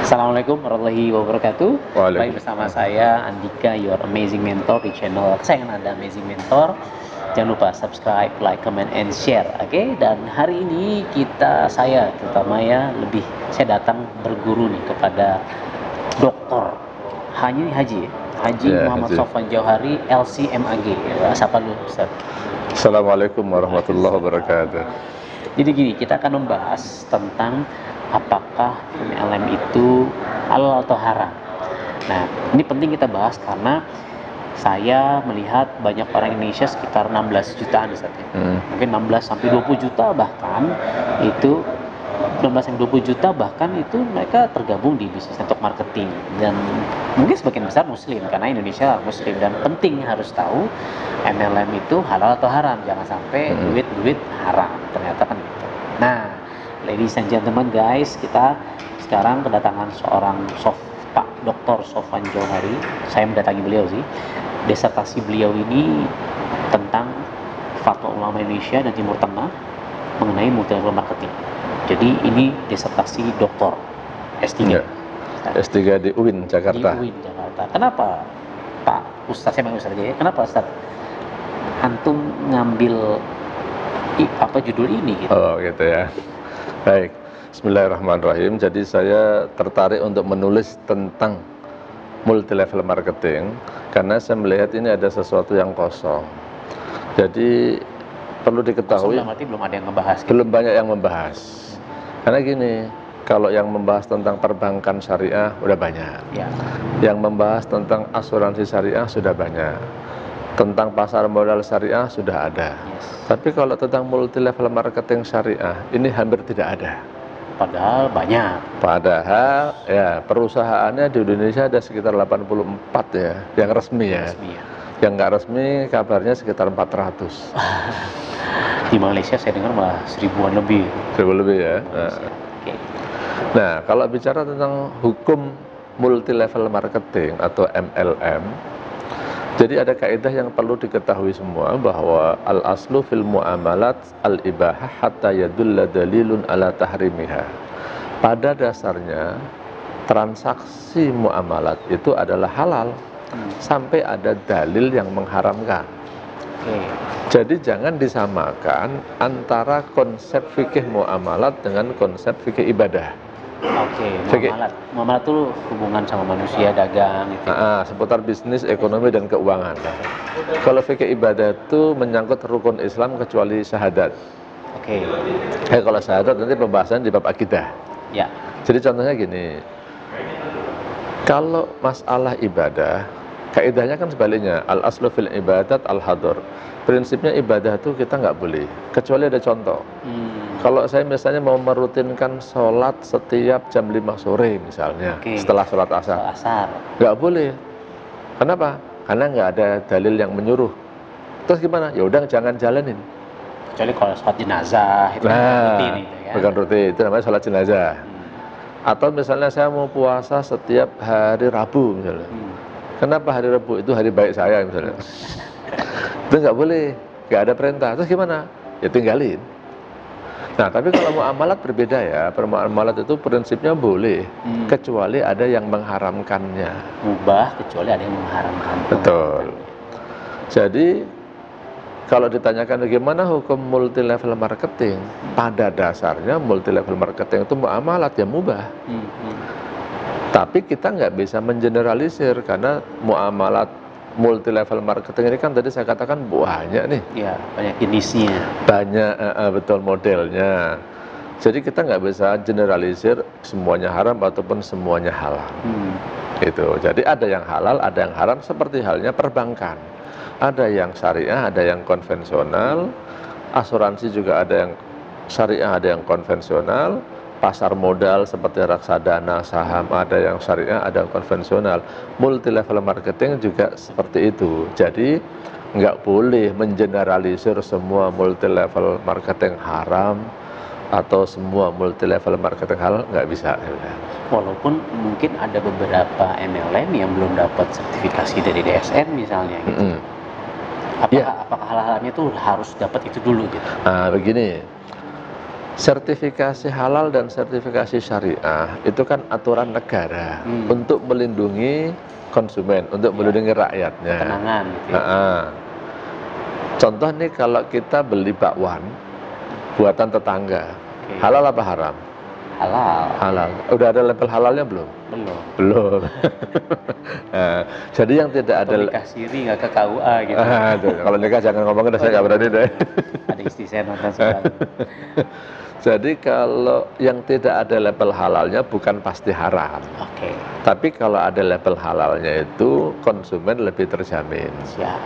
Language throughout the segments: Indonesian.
Assalamualaikum warahmatullahi wabarakatuh. Baik, Waalaikumsalam. bersama saya Andika, your amazing mentor di channel kesayangan Anda, Amazing Mentor. Jangan lupa subscribe, like, comment, and share. Oke, dan hari ini saya terutama ya saya datang berguru nih kepada Doktor Haji Ya, Muhammad Haji. Sofwan Jauhari, LCMAG. Sapa dulu, Ustaz. Assalamualaikum warahmatullahi wabarakatuh. Jadi gini, kita akan membahas tentang apakah MLM itu halal atau haram. Nah, ini penting kita bahas karena saya melihat banyak orang Indonesia sekitar 16 jutaan Ustaz ya. Mungkin 16 sampai 20 juta bahkan itu 16 sampai 20 juta bahkan itu mereka tergabung di bisnis network marketing, dan mungkin sebagian besar muslim karena Indonesia muslim, dan penting harus tahu MLM itu halal atau haram, jangan sampai duit haram ternyata kan gitu. Nah, ladies and gentlemen guys, kita sekarang kedatangan seorang Pak Dr. Sofwan Jauhari. Saya mendatangi beliau sih. Disertasi beliau ini tentang fatwa ulama Indonesia dan Timur Tengah mengenai multilevel marketing. Jadi ini disertasi doktor S3. Ya. S3 di UIN Jakarta. Di UIN Jakarta. Kenapa Pak Ustadz, saya panggil Ustadz aja ya. Kenapa Ustadz antum ngambil judul ini gitu? Oh gitu ya. Baik. Bismillahirrahmanirrahim. Jadi saya tertarik untuk menulis tentang multilevel marketing karena saya melihat ini ada sesuatu yang kosong. Jadi perlu diketahui Berarti belum ada yang ngebahas gitu. belum banyak yang membahas. Karena gini, kalau yang membahas tentang perbankan syariah udah banyak. Ya. Yang membahas tentang asuransi syariah sudah banyak. Tentang pasar modal syariah sudah ada. Yes. Tapi kalau tentang multilevel marketing syariah ini hampir tidak ada. Padahal banyak. Padahal ya perusahaannya di Indonesia ada sekitar 84 ya, yang resmi ya. Resmi ya. Yang nggak resmi kabarnya sekitar 400. Di Malaysia saya dengar malah 1000-an lebih. 1000 lebih ya. Oke. Nah, kalau bicara tentang hukum multilevel marketing atau MLM, jadi ada kaidah yang perlu diketahui semua bahwa al-aslu fil muamalat al-ibahah hatta yadulla dalilun ala tahrimiha. Pada dasarnya transaksi muamalat itu adalah halal sampai ada dalil yang mengharamkan. Oke. Jadi jangan disamakan antara konsep fikih muamalat dengan konsep fikih ibadah. Oke, Fikih. muamalat itu hubungan sama manusia, dagang gitu. Seputar bisnis, ekonomi, dan keuangan. Kalau fikih ibadah itu menyangkut rukun Islam kecuali syahadat. Oke. Kalau syahadat nanti pembahasan di bab akidah. Ya. Jadi contohnya gini, kalau masalah ibadah, kaidahnya kan sebaliknya, al-aslu fil ibadat al-hadur. Prinsipnya ibadah itu kita nggak boleh, kecuali ada contoh. Kalau saya misalnya mau merutinkan sholat setiap jam 5 sore misalnya, setelah sholat asar, nggak boleh. Kenapa? Karena nggak ada dalil yang menyuruh. Terus gimana? Ya udah jangan jalanin. Kecuali kalau sholat jenazah itu rutin itu ya. Bukan rutin, itu namanya sholat jenazah. Atau misalnya saya mau puasa setiap hari Rabu misalnya. Kenapa hari Rabu? Itu hari baik saya misalnya. Itu nggak boleh, nggak ada perintah. Terus gimana? Ya tinggalin. Nah, tapi kalau muamalat berbeda ya. Muamalat itu prinsipnya boleh, kecuali ada yang mengharamkannya. Mubah kecuali ada yang mengharamkan. Betul. Jadi kalau ditanyakan bagaimana hukum multilevel marketing, pada dasarnya multilevel marketing itu muamalat ya mubah. Tapi kita nggak bisa mengeneralisir karena muamalat multilevel marketing ini kan tadi saya katakan banyak nih. Ya, banyak jenisnya. Banyak, betul modelnya. Jadi kita nggak bisa generalisir semuanya haram ataupun semuanya halal. Gitu. Jadi ada yang halal, ada yang haram, seperti halnya perbankan. Ada yang syariah, ada yang konvensional. Asuransi juga ada yang syariah, ada yang konvensional. Pasar modal seperti reksadana, saham, ada yang syariah, ada yang konvensional. Multilevel marketing juga seperti itu. Jadi nggak boleh mengeneralisir semua multilevel marketing haram atau semua multilevel marketing halal, nggak bisa. Walaupun mungkin ada beberapa MLM yang belum dapat sertifikasi dari DSN misalnya gitu. Apakah hal-halnya itu harus dapat itu dulu gitu? Begini. sertifikasi halal dan sertifikasi syariah itu kan aturan negara untuk melindungi konsumen, untuk melindungi rakyatnya. Ketenangan gitu ya. Contoh nih, kalau kita beli bakwan buatan tetangga, halal apa haram? Halal. Halal. Udah ada label halalnya belum? Belum. Belum. Nah, jadi yang tidak ada nikah siri nggak ke KUA gitu. Kalau nikah jangan ngomongin, saya nggak berani deh. Ada istri saya nonton sekarang. Jadi kalau yang tidak ada label halalnya bukan pasti haram. Oke. Tapi kalau ada label halalnya itu konsumen lebih terjamin. Siap.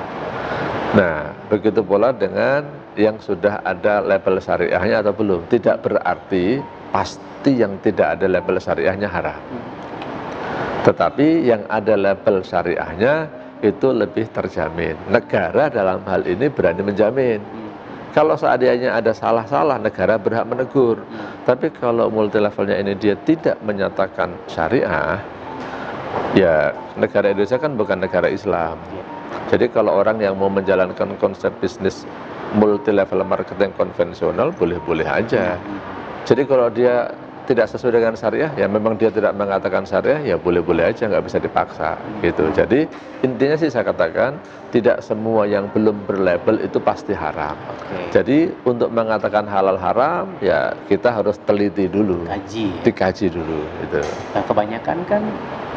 Nah, begitu pula dengan yang sudah ada label syariahnya atau belum. Tidak berarti pasti yang tidak ada label syariahnya haram. Tetapi yang ada label syariahnya itu lebih terjamin. Negara dalam hal ini berani menjamin. Kalau seandainya ada salah-salah, negara berhak menegur. Tapi kalau multi levelnya ini dia tidak menyatakan syariah, ya negara Indonesia kan bukan negara Islam. Jadi kalau orang yang mau menjalankan konsep bisnis multi level marketing konvensional, boleh-boleh aja. Jadi kalau dia tidak sesuai dengan syariah, ya memang dia tidak mengatakan syariah, ya boleh-boleh aja, nggak bisa dipaksa gitu. Jadi intinya sih saya katakan, tidak semua yang belum berlabel itu pasti haram. Jadi untuk mengatakan halal haram, ya kita harus teliti dulu, dikaji dulu gitu. Nah, kebanyakan kan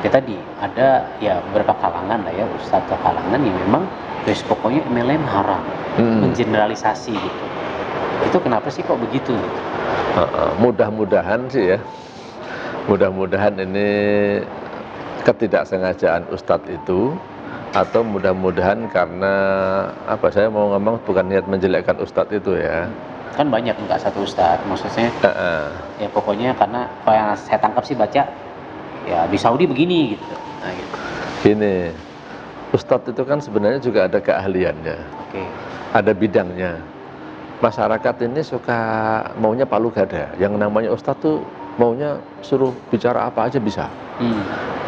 ya tadi ada ya beberapa kalangan lah ya, ustadz atau kalangan yang memang guys pokoknya MLM haram, mengeneralisasi gitu. Itu kenapa sih kok begitu gitu? Mudah-mudahan sih ya, mudah-mudahan ini ketidaksengajaan ustadz itu, atau mudah-mudahan karena apa, saya mau ngomong bukan niat menjelekkan ustadz itu ya. Kan banyak, nggak satu ustadz, maksudnya ya pokoknya karena kalau yang saya tangkap sih baca ya di Saudi begini gitu. Nah, gitu. Gini, ustadz itu kan sebenarnya juga ada keahliannya, ada bidangnya. Masyarakat ini suka maunya palu gada. Yang namanya ustadz tuh maunya suruh bicara apa aja bisa.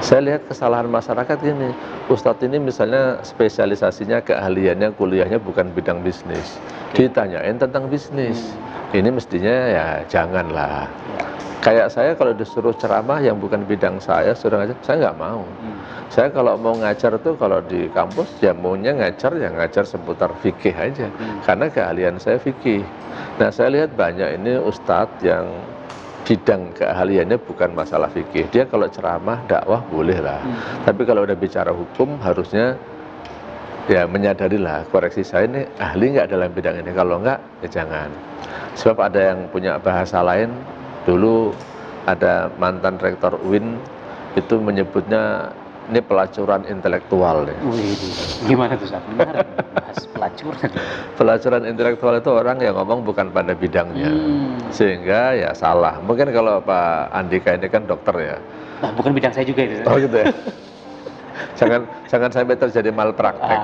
Saya lihat kesalahan masyarakat gini, ustadz ini misalnya spesialisasinya, keahliannya, kuliahnya bukan bidang bisnis, ditanyain tentang bisnis. Ini mestinya ya janganlah. Kayak saya kalau disuruh ceramah yang bukan bidang saya, suruh ngajar, saya nggak mau. Saya kalau mau ngajar tuh, kalau di kampus ya maunya ngajar, ya ngajar seputar fikih aja. Karena keahlian saya fikih. Nah, saya lihat banyak ini ustadz yang bidang keahliannya bukan masalah fikih. Dia kalau ceramah, dakwah boleh lah. Tapi kalau udah bicara hukum, harusnya ya menyadarilah, koreksi saya ini ahli nggak dalam bidang ini. Kalau nggak, ya jangan. Sebab ada yang punya bahasa lain. Dulu ada mantan rektor UIN itu menyebutnya ini pelacuran intelektual. Gimana tuh Ustaz? Benar, bahas pelacuran. Pelacuran intelektual itu orang yang ngomong bukan pada bidangnya, sehingga ya salah. Mungkin kalau Pak Andika ini kan dokter ya. Nah, bukan bidang saya juga itu. Oh gitu ya. jangan sampai terjadi malpraktek.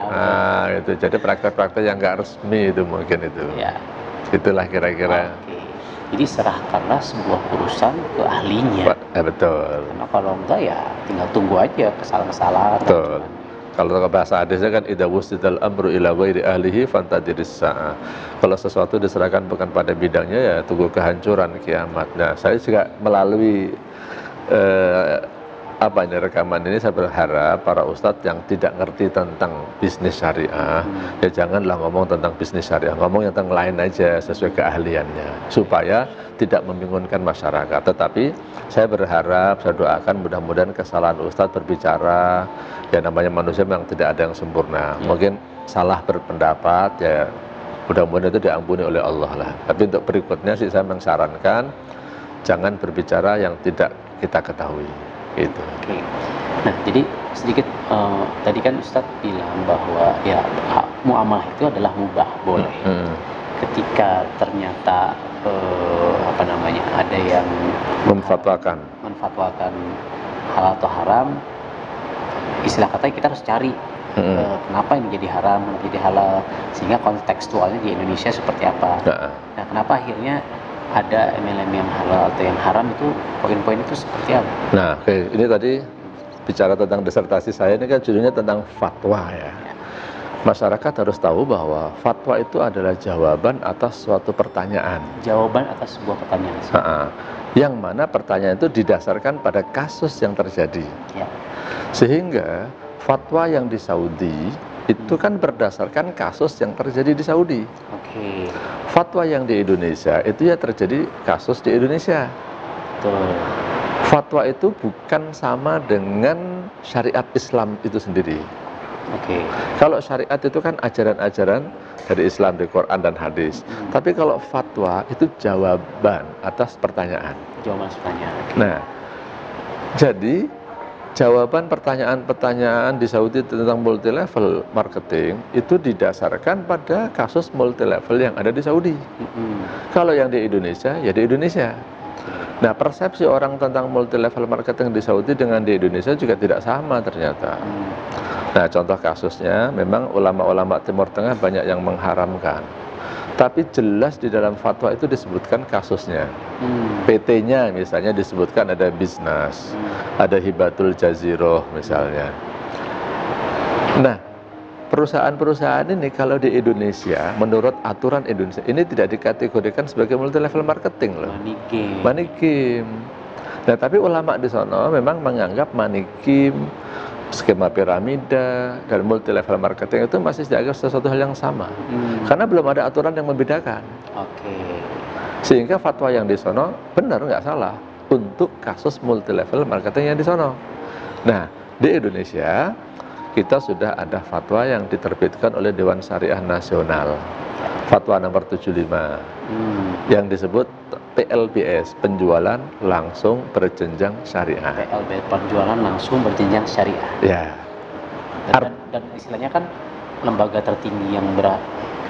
Itu jadi praktek-praktek yang nggak resmi itu mungkin itu. Ya. Itulah kira-kira. Jadi serahkanlah sebuah urusan ke ahlinya. Betul. Karena kalau enggak ya tinggal tunggu aja kesalahan-kesalahan. Betul. Kalau bahasa hadisnya kan idza wusidal amru ila ghairi ahlihi fantadiris sa'a. Kalau sesuatu diserahkan bukan pada bidangnya, ya tunggu kehancuran kiamat. Nah, saya juga melalui rekaman ini saya berharap para ustadz yang tidak ngerti tentang bisnis syariah, ya janganlah ngomong tentang bisnis syariah, ngomong tentang lain aja sesuai keahliannya, supaya tidak membingungkan masyarakat. Tetapi saya berharap, saya doakan mudah-mudahan kesalahan ustadz berbicara, ya namanya manusia memang tidak ada yang sempurna, mungkin salah berpendapat, ya mudah-mudahan itu diampuni oleh Allah lah. Tapi untuk berikutnya sih saya mensarankan jangan berbicara yang tidak kita ketahui. Gitu. Nah, jadi sedikit tadi kan Ustadz bilang bahwa ya muamalah itu adalah mubah, boleh. Ketika ternyata ada yang memfatwakan halal atau haram, istilah katanya kita harus cari kenapa ini jadi haram, kenapa jadi halal, sehingga kontekstualnya di Indonesia seperti apa. Nah, kenapa akhirnya ada MLM yang halal atau yang haram, itu poin-poin itu seperti apa? Nah, ini tadi bicara tentang disertasi saya, ini kan judulnya tentang fatwa ya. Masyarakat harus tahu bahwa fatwa itu adalah jawaban atas suatu pertanyaan. Jawaban atas sebuah pertanyaan. Yang mana pertanyaan itu didasarkan pada kasus yang terjadi. Ya. Sehingga fatwa yang di Saudi itu kan berdasarkan kasus yang terjadi di Saudi. Oke. Fatwa yang di Indonesia itu ya terjadi kasus di Indonesia. Betul. Fatwa itu bukan sama dengan syariat Islam itu sendiri. Oke. Kalau syariat itu kan ajaran-ajaran dari Islam, di Quran dan hadis. Tapi kalau fatwa itu jawaban atas pertanyaan. Jawaban pertanyaan. Okay. Nah, jadi jawaban pertanyaan-pertanyaan di Saudi tentang multi level marketing itu didasarkan pada kasus multi level yang ada di Saudi. Kalau yang di Indonesia, ya di Indonesia. Nah, persepsi orang tentang multi level marketing di Saudi dengan di Indonesia juga tidak sama ternyata. Nah, contoh kasusnya memang ulama-ulama Timur Tengah banyak yang mengharamkan. Tapi jelas di dalam fatwa itu disebutkan kasusnya. PT-nya misalnya disebutkan ada bisnis, ada hibatul jaziroh misalnya. Nah, perusahaan-perusahaan ini kalau di Indonesia, menurut aturan Indonesia, ini tidak dikategorikan sebagai multi level marketing loh. Money game. Nah, tapi ulama di sana memang menganggap money game, skema piramida, dan multi level marketing itu masih dianggap sesuatu hal yang sama. Karena belum ada aturan yang membedakan. Oke. Sehingga fatwa yang di sana benar nggak salah untuk kasus multi level marketing yang di sana. Nah, di Indonesia kita sudah ada fatwa yang diterbitkan oleh Dewan Syariah Nasional, fatwa nomor 75, yang disebut PLBS, penjualan langsung berjenjang syariah. PLBS, penjualan langsung berjenjang syariah. Ya. Dan istilahnya kan lembaga tertinggi yang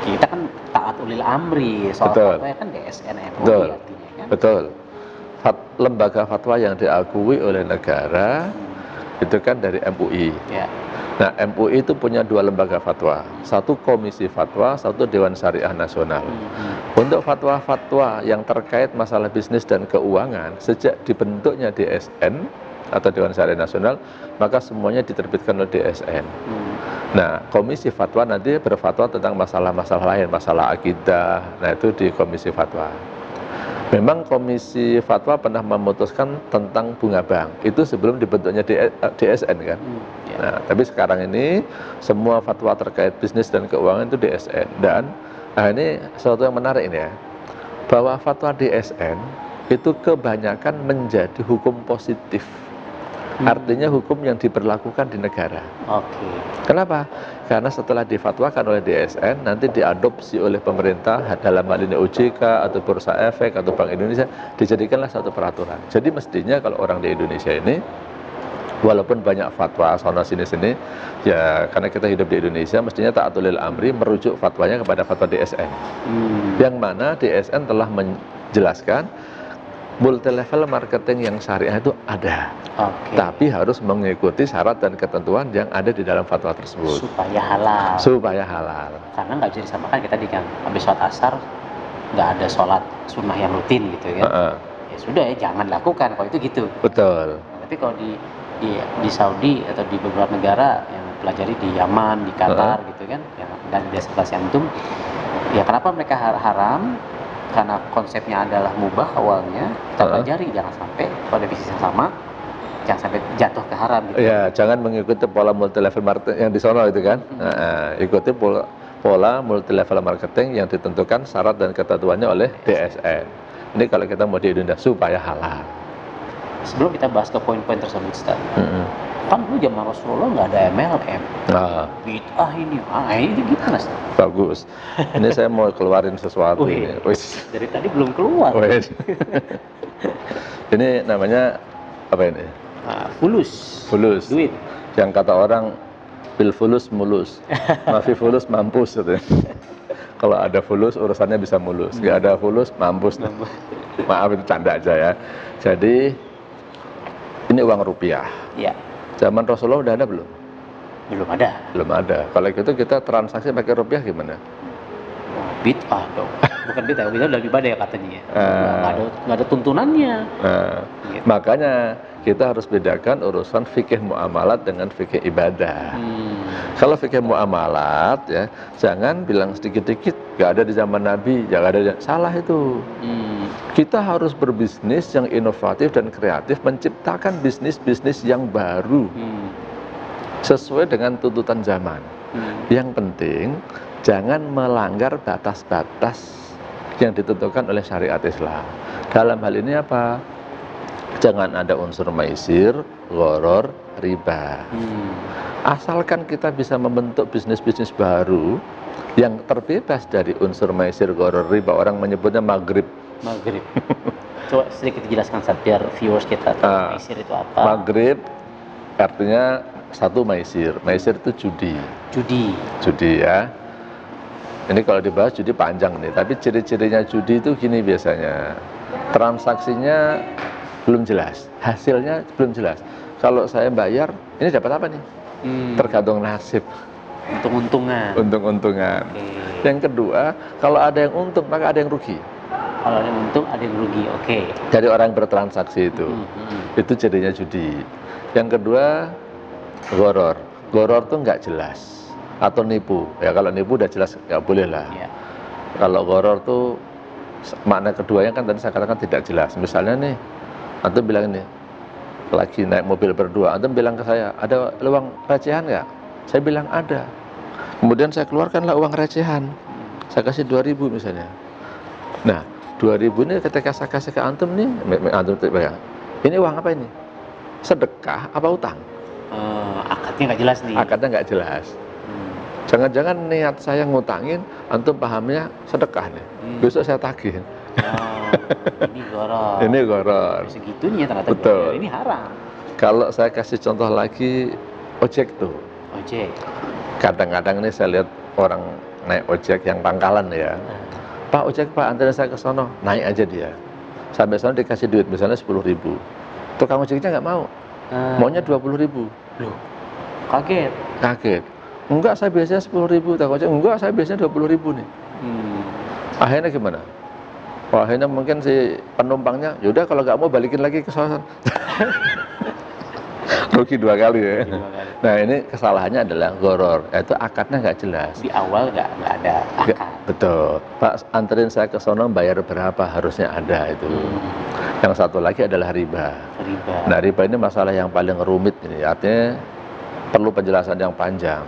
kita kan taat ulil amri, soal fatwa kan DSN MUI artinya kan. Betul. Lembaga fatwa yang diakui oleh negara itu kan dari MUI. Ya. Nah, MUI itu punya dua lembaga fatwa, satu komisi fatwa, satu Dewan Syariah Nasional. Untuk fatwa-fatwa yang terkait masalah bisnis dan keuangan, sejak dibentuknya DSN atau Dewan Syariah Nasional, maka semuanya diterbitkan oleh DSN. Nah, komisi fatwa nanti berfatwa tentang masalah-masalah lain, masalah akidah, nah itu di komisi fatwa. Memang komisi fatwa pernah memutuskan tentang bunga bank, itu sebelum dibentuknya DSN kan. Nah, tapi sekarang ini semua fatwa terkait bisnis dan keuangan itu DSN. Dan ini sesuatu yang menarik ini ya, bahwa fatwa DSN itu kebanyakan menjadi hukum positif. Artinya hukum yang diberlakukan di negara. Oke. Kenapa? Karena setelah difatwakan oleh DSN, nanti diadopsi oleh pemerintah dalam hal ini OJK atau Bursa Efek atau Bank Indonesia, dijadikanlah satu peraturan. Jadi mestinya kalau orang di Indonesia ini, walaupun banyak fatwa sana sini-sini, ya karena kita hidup di Indonesia, mestinya ta'atulil amri merujuk fatwanya kepada fatwa DSN. Yang mana DSN telah menjelaskan multi level marketing yang syariah itu ada, tapi harus mengikuti syarat dan ketentuan yang ada di dalam fatwa tersebut supaya halal. Karena nggak bisa disamakan kita di kan habis sholat asar nggak ada sholat sunnah yang rutin gitu kan. Ya sudah ya jangan lakukan kalau itu gitu. Betul. Nah, tapi kalau di Saudi atau di beberapa negara yang pelajari di Yaman, di Qatar gitu kan, dan di destinasi antum, ya kenapa mereka haram? Karena konsepnya adalah mubah awalnya, kita pelajari jangan sampai pada bisnis yang sama, jangan sampai jatuh ke haram gitu. Ya, jangan mengikuti pola multi level marketing yang di sono itu kan. Ikuti pola multi level marketing yang ditentukan syarat dan ketentuannya oleh DSN. Ini kalau kita mau di Indonesia supaya halal. Sebelum kita bahas ke poin-poin tersebut, Ustaz, kan dulu zaman Rasulullah nggak ada MLM, bid'ah ini gimana sih? Bagus. Ini saya mau keluarin sesuatu ini. Dari tadi belum keluar. Ini namanya apa ini? Fulus. Duit. Yang kata orang bil fulus mulus, mafi fulus mampus gitu. Kalau ada fulus urusannya bisa mulus, nggak ada fulus mampus. Maaf itu canda aja ya. Jadi ini uang rupiah. Iya. Zaman Rasulullah udah ada belum? Belum ada. Belum ada. Kalau gitu kita transaksi pakai rupiah gimana? Bid'ah dong. Bukan bid'ah, udah lebih ibadah ya katanya. Nggak ada tuntunannya. Gitu. Makanya kita harus bedakan urusan fikih muamalat dengan fikih ibadah. Kalau fikih muamalat ya, jangan bilang sedikit-sedikit nggak ada di zaman Nabi, jangan ada, salah itu. Kita harus berbisnis yang inovatif dan kreatif, menciptakan bisnis-bisnis yang baru sesuai dengan tuntutan zaman. Yang penting jangan melanggar batas-batas yang ditentukan oleh syariat Islam. Dalam hal ini apa? Jangan ada unsur maisir, gharar, riba. Asalkan kita bisa membentuk bisnis-bisnis baru yang terbebas dari unsur maisir, gharar, riba. Orang menyebutnya maghrib. Maghrib. Coba sedikit dijelaskan biar viewers kita tahu maisir itu apa. Maghrib artinya satu maisir. Maisir itu judi. Judi ya. Ini kalau dibahas judi panjang nih. Tapi ciri-cirinya judi itu gini biasanya. Transaksinya belum jelas, hasilnya belum jelas. Kalau saya bayar, ini dapat apa nih? Tergantung nasib. Untung-untungan. Yang kedua, kalau ada yang untung maka ada yang rugi. Kalau ada yang untung ada yang rugi. Dari orang bertransaksi itu jadinya judi. Yang kedua, gharar. Gharar tuh nggak jelas atau nipu. Ya kalau nipu udah jelas nggak boleh lah. Kalau gharar tuh makna keduanya kan tadi saya katakan tidak jelas. Misalnya nih, antum bilang ini lagi naik mobil berdua, antum bilang ke saya, ada uang recehan nggak? Saya bilang ada. Kemudian saya keluarkanlah uang recehan, saya kasih 2.000 misalnya. Nah 2.000 ini ketika saya kasih ke antum nih, antum bilang, ini uang apa ini? Sedekah apa utang? Akadnya nggak jelas nih. Akadnya nggak jelas. Jangan-jangan niat saya ngutangin, antum pahamnya sedekah nih. Besok saya tagih. Ini gharar. Ini gharar. Segitunya ternyata. Betul. Ini haram. Kalau saya kasih contoh lagi, ojek tuh. Ojek. Kadang-kadang nih saya lihat orang naik ojek yang pangkalan ya. Pak ojek Pak, anterin saya ke sono. Naik aja dia. Sampai sono dikasih duit misalnya 10.000. Tukang ojeknya nggak mau. Maunya 20.000. Loh, kaget. Enggak, saya biasanya 10.000. Tukang ojek, enggak, saya biasanya 20.000 nih. Akhirnya gimana? Wah, akhirnya mungkin si penumpangnya, yaudah kalau nggak mau balikin lagi ke sana. Rugi 2 kali ya. Nah ini kesalahannya adalah gharar, itu akadnya nggak jelas. Di awal nggak ada akad. Betul. Pak, anterin saya ke sono, bayar berapa, harusnya ada itu. Yang satu lagi adalah riba. Nah riba ini masalah yang paling rumit ini, artinya perlu penjelasan yang panjang.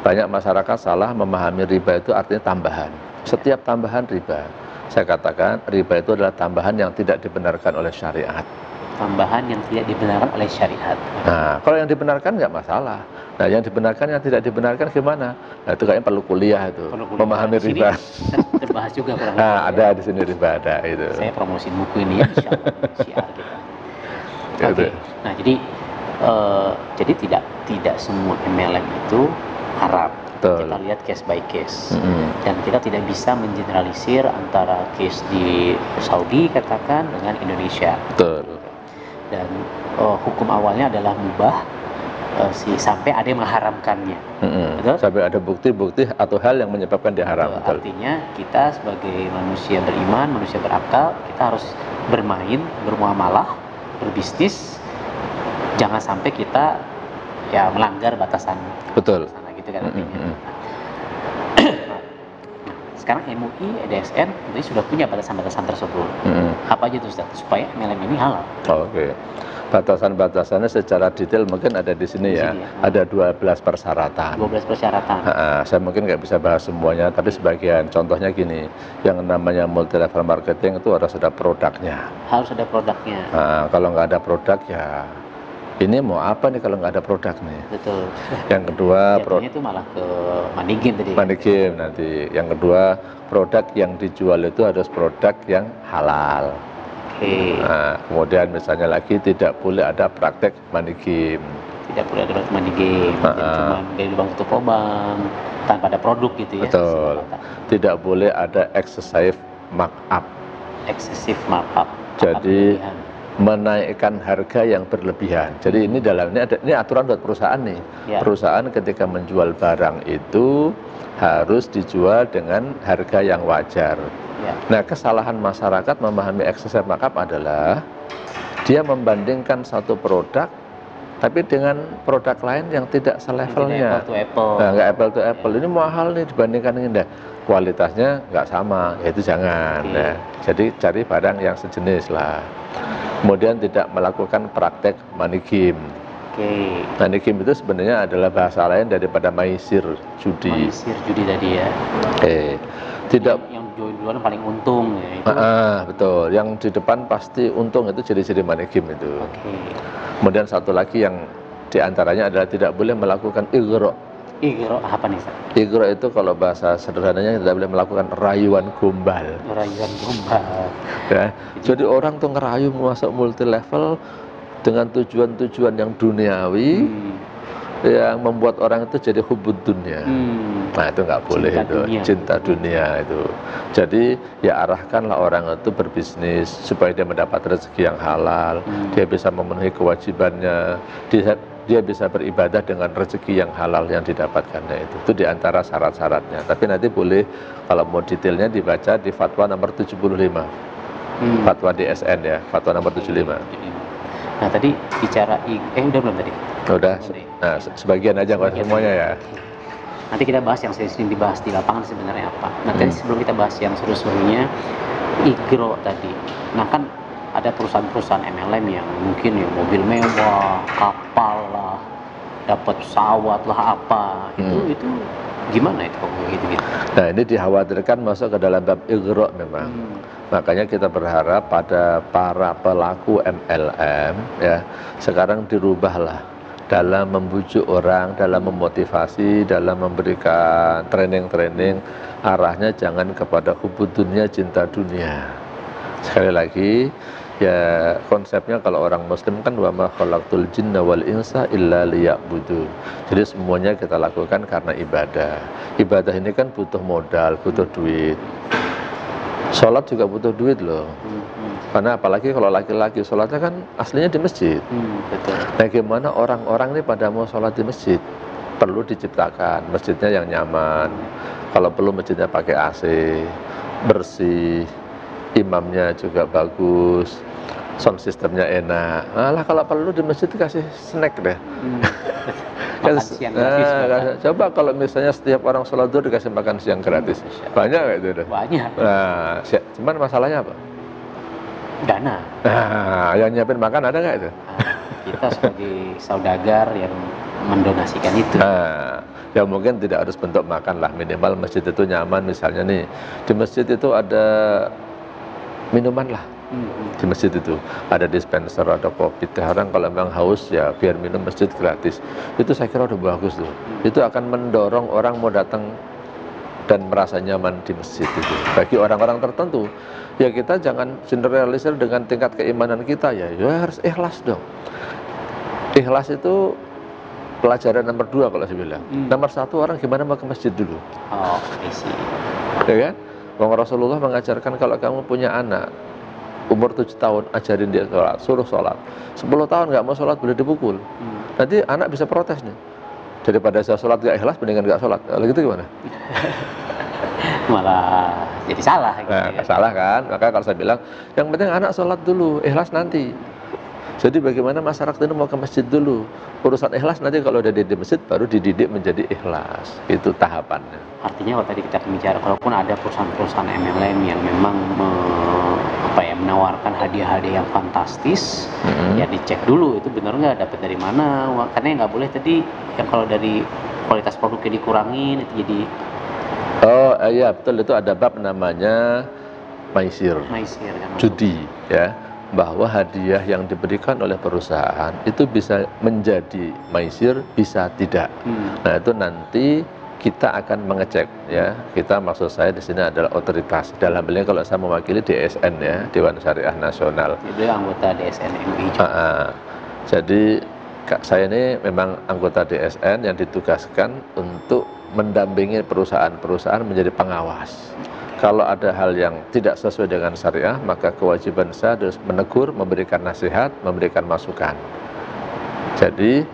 Banyak masyarakat salah memahami riba itu artinya tambahan. Setiap tambahan riba. Saya katakan riba itu adalah tambahan yang tidak dibenarkan oleh syariat. Tambahan yang tidak dibenarkan oleh syariat. Nah, kalau yang dibenarkan nggak masalah. Nah, yang dibenarkan, yang tidak dibenarkan gimana? Nah, itu kayaknya perlu kuliah itu. Memahami riba. Terbahas juga. Nah, ada di sini riba ada itu. Saya promosiin buku ini ya, insyaallah syiar kita. Oke. Nah, jadi tidak semua MLM itu haram. Betul. Kita lihat case by case. Dan kita tidak bisa mengeneralisir antara case di Saudi katakan dengan Indonesia. Betul. Dan hukum awalnya adalah mubah sampai ada yang mengharamkannya. Betul? Sampai ada bukti-bukti atau hal yang menyebabkan dia haram. Betul. Artinya kita sebagai manusia beriman, manusia berakal, kita harus bermain, bermuamalah, berbisnis. Jangan sampai kita ya melanggar batasan. Betul. Gitu kan artinya. Sekarang MUI, EDSN ini sudah punya batasan-batasan tersebut. Apa aja tuh Ustaz? Supaya MLM ini halal. Oke. Batasan-batasannya secara detail mungkin ada di sini ya. Ada 12 persyaratan. 12 persyaratan. Saya mungkin nggak bisa bahas semuanya, tapi sebagian. Contohnya gini, yang namanya multi level marketing itu harus ada produknya. Harus ada produknya. Kalau nggak ada produk ya, ini mau apa nih kalau nggak ada produk nih? Betul. Yang kedua, produk itu malah ke money game tadi. Money game nanti. Yang kedua, produk yang dijual itu harus produk yang halal. Nah, kemudian misalnya lagi tidak boleh ada praktek money game. Tidak boleh ada praktek money game. Cuma dari lubang tutup lubang tanpa ada produk gitu ya. Betul. Tidak boleh ada excessive markup. Excessive markup. Jadi menaikkan harga yang berlebihan. Jadi ini dalamnya ada, ini aturan buat perusahaan nih. Perusahaan ketika menjual barang itu harus dijual dengan harga yang wajar. Nah, kesalahan masyarakat memahami excessive markup adalah dia membandingkan satu produk tapi dengan produk lain yang tidak selevelnya. Apple to apple. Nah, nggak apple to apple. Ini mahal nih dibandingkan ini. Nah, kualitasnya nggak sama, ya itu jangan. Nah, jadi cari barang yang sejenis lah. Kemudian tidak melakukan praktek money game. Money game itu sebenarnya adalah bahasa lain daripada maisir, judi. Maisir, judi tadi ya. Tidak. Yang duluan paling untung ya itu. Betul. Yang di depan pasti untung itu ciri-ciri money game itu. Kemudian satu lagi yang diantaranya adalah tidak boleh melakukan igro. Igro apa nih, Ustaz? Igro itu kalau bahasa sederhananya tidak boleh melakukan rayuan gombal. Rayuan gombal. Ya. Jadi orang tuh ngerayu masuk multi level dengan tujuan-tujuan yang duniawi, yang membuat orang itu jadi hubud dunia. Nah itu nggak boleh, cinta dunia itu. Jadi ya arahkanlah orang itu berbisnis supaya dia mendapat rezeki yang halal, dia bisa memenuhi kewajibannya, dia bisa beribadah dengan rezeki yang halal yang didapatkannya itu. Itu diantara syarat-syaratnya. Tapi nanti boleh kalau mau detailnya dibaca di fatwa nomor 75. Fatwa DSN ya, fatwa nomor 75. Nah tadi bicara udah belum tadi? Udah. Nah sebagian aja nggak semuanya ya. Nanti kita bahas yang sering dibahas di lapangan sebenarnya apa. Nah tadi sebelum kita bahas yang seru-serunya igro tadi. Nah kan ada perusahaan-perusahaan MLM yang mungkin ya mobil mewah, kapal lah, dapat pesawat lah apa. Itu gimana itu kalau gitu? Nah ini dikhawatirkan masuk ke dalam bab igro memang. Makanya kita berharap pada para pelaku MLM ya sekarang dirubahlah dalam membujuk orang, dalam memotivasi, dalam memberikan training-training, arahnya jangan kepada hubud dunia, cinta dunia. Sekali lagi ya konsepnya kalau orang muslim kan wa ma khalaqtul jinna wal insa illa liya'budun. Jadi semuanya kita lakukan karena ibadah. Ibadah ini kan butuh modal, butuh duit. Sholat juga butuh duit loh. Karena apalagi kalau laki-laki sholatnya kan aslinya di masjid. Betul. Nah gimana orang-orang ini pada mau sholat di masjid? Perlu diciptakan masjidnya yang nyaman. Kalau perlu masjidnya pakai AC, bersih, imamnya juga bagus, sound systemnya enak. Alah kalau perlu di masjid kasih snack deh. Makan siang gratis. Coba kalau misalnya setiap orang sholat zuhur dikasih makan siang gratis, banyak nggak itu? Banyak. Nah, cuman masalahnya apa? Dana. Nah, yang nyiapin makan ada nggak itu? Kita sebagai saudagar yang mendonasikan itu. Nah, ya mungkin tidak harus bentuk makan lah, minimal masjid itu nyaman. Misalnya nih, di masjid itu ada minuman lah. Di masjid itu ada dispenser, ada kopi, teh. Orang kalau memang haus ya biar minum masjid gratis. Itu saya kira udah bagus tuh. Itu akan mendorong orang mau datang dan merasa nyaman di masjid itu. Bagi orang-orang tertentu, ya kita jangan generalisir dengan tingkat keimanan kita ya harus ikhlas dong. Ikhlas itu pelajaran nomor 2 kalau saya bilang. Nomor 1 orang gimana mau ke masjid dulu. Isi. Ya kan? Bang Rasulullah mengajarkan kalau kamu punya anak umur 7 tahun, ajarin dia sholat, suruh sholat. 10 tahun nggak mau sholat boleh dipukul. Nanti anak bisa protes nih. Daripada saya sholat nggak ikhlas, mendingan nggak sholat. Kalau gitu gimana? Malah jadi salah. Gitu ya. Salah kan? Maka kalau saya bilang, yang penting anak sholat dulu, ikhlas nanti. Jadi bagaimana masyarakat ini mau ke masjid dulu. Urusan ikhlas nanti kalau udah di masjid baru dididik menjadi ikhlas. Itu tahapannya. Artinya kalau tadi kita bicara, kalaupun ada perusahaan-perusahaan MLM yang memang menawarkan hadiah-hadiah yang fantastis, ya dicek dulu itu benar nggak, dapat dari mana. Karena nggak boleh tadi yang kalau dari kualitas produknya dikurangin itu jadi. Iya betul, itu ada bab namanya maisir kan? Judi ya. Bahwa hadiah yang diberikan oleh perusahaan itu bisa menjadi maisir, bisa tidak. Nah itu nanti kita akan mengecek ya. Kita maksud saya di sini adalah otoritas. Dalam hal ini kalau saya mewakili DSN ya, Dewan Syariah Nasional. Jadi anggota DSN MUI. Jadi saya ini memang anggota DSN yang ditugaskan untuk mendampingi perusahaan-perusahaan menjadi pengawas. Kalau ada hal yang tidak sesuai dengan syariah, maka kewajiban saya harus menegur, memberikan nasihat, memberikan masukan. Jadi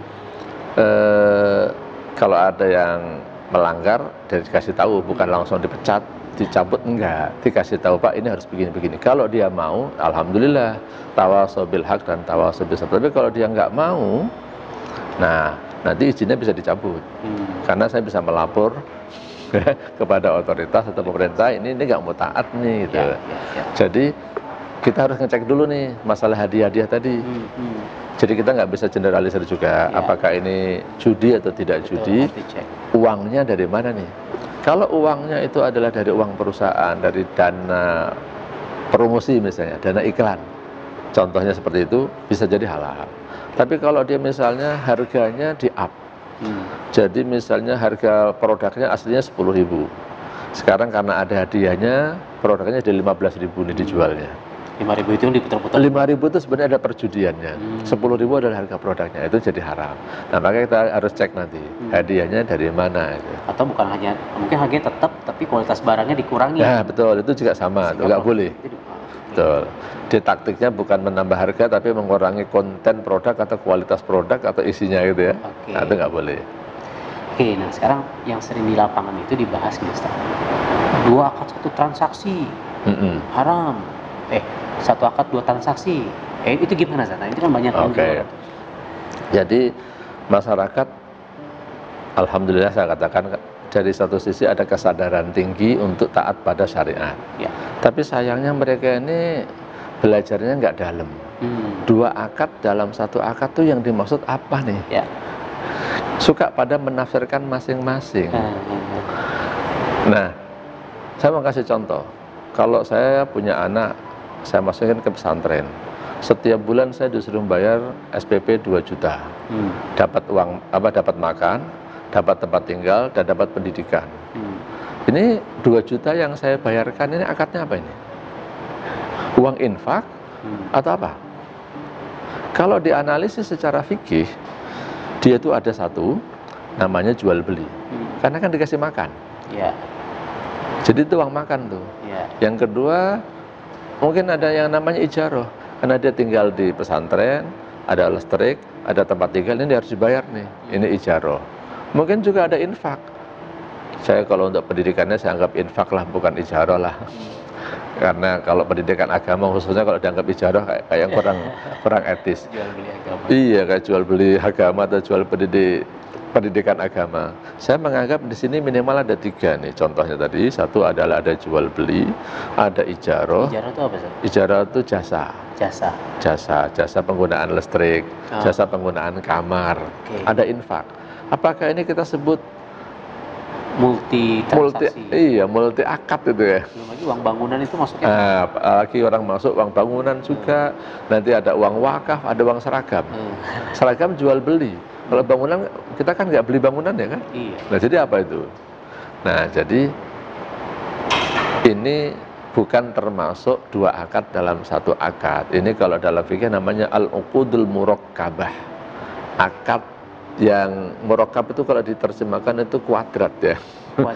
kalau ada yang melanggar, dia dikasih tahu, bukan langsung dipecat, dicabut, enggak. Dikasih tahu, Pak, ini harus begini-begini. Kalau dia mau, alhamdulillah, tawasau bil haq dan tawasau bis sabr. Tapi kalau dia enggak mau, Nah, nanti izinnya bisa dicabut. Karena saya bisa melapor kepada otoritas atau pemerintah, ini nggak mau taat nih gitu. Jadi kita harus ngecek dulu nih masalah hadiah-hadiah tadi. Jadi kita nggak bisa generalisir juga apakah ini judi atau tidak judi. Uangnya dari mana nih? Kalau uangnya itu adalah dari uang perusahaan, dari dana promosi misalnya, dana iklan, contohnya seperti itu, bisa jadi halal. Tapi kalau dia misalnya harganya di up, jadi misalnya harga produknya aslinya 10.000, sekarang karena ada hadiahnya produknya jadi 15.000 nih dijualnya. 5.000 itu diputar-putar. 5.000 itu sebenarnya ada perjudiannya. 10.000 adalah harga produknya, itu jadi haram. Nah, makanya kita harus cek nanti hadiahnya dari mana gitu. Atau bukan hanya, mungkin harganya tetap tapi kualitas barangnya dikurangi. Nah, betul, itu juga sama, nggak boleh. Betul. Di taktiknya bukan menambah harga tapi mengurangi konten produk atau kualitas produk atau isinya gitu ya. Nah, itu nggak boleh. Oke, nah sekarang yang sering di lapangan itu dibahas nih Ustaz. 2 akad 1 transaksi haram. Satu akad 2 transaksi. Itu gimana Ustaz? Nah, itu kan banyak yang Jadi masyarakat, alhamdulillah saya katakan dari satu sisi ada kesadaran tinggi untuk taat pada syariat. Tapi sayangnya mereka ini belajarnya nggak dalam. 2 akad dalam 1 akad tuh yang dimaksud apa nih? Suka pada menafsirkan masing-masing. Nah, saya mau kasih contoh. Kalau saya punya anak, saya masukin ke pesantren. Setiap bulan saya disuruh bayar SPP 2 juta. Dapat uang dapat makan, dapat tempat tinggal, dan dapat pendidikan. Ini 2 juta yang saya bayarkan ini akadnya apa ini? Uang infak atau apa? Kalau dianalisis secara fikih, dia itu ada satu namanya jual beli. Karena kan dikasih makan. Jadi itu uang makan tuh. Yang kedua, mungkin ada yang namanya ijarah. Karena dia tinggal di pesantren, ada listrik, ada tempat tinggal, ini harus dibayar nih. Ini ijarah. Mungkin juga ada infak. Saya kalau untuk pendidikannya saya anggap infak lah, bukan ijarah lah. Karena kalau pendidikan agama khususnya kalau dianggap ijarah kayak kurang etis. Jual beli agama. Iya, kayak jual beli agama atau jual pendidikan agama. Saya menganggap di sini minimal ada 3 nih. Contohnya tadi, satu adalah ada jual beli, ada ijarah. Ijarah itu apa sih? Ijarah itu jasa. Jasa penggunaan listrik, jasa penggunaan kamar. Ada infak. Apakah ini kita sebut multi transaksi? Multi akad itu ya. Belum lagi uang bangunan itu masuknya. Lagi orang masuk uang bangunan juga. Nanti ada uang wakaf, ada uang seragam. Seragam jual beli. Kalau bangunan kita kan nggak beli bangunan ya kan? Nah, jadi apa itu? Nah, jadi ini bukan termasuk 2 akad dalam 1 akad. Ini kalau dalam fikih namanya al-uqudul murakkabah. Akad yang murakkab itu kalau diterjemahkan itu kuadrat ya.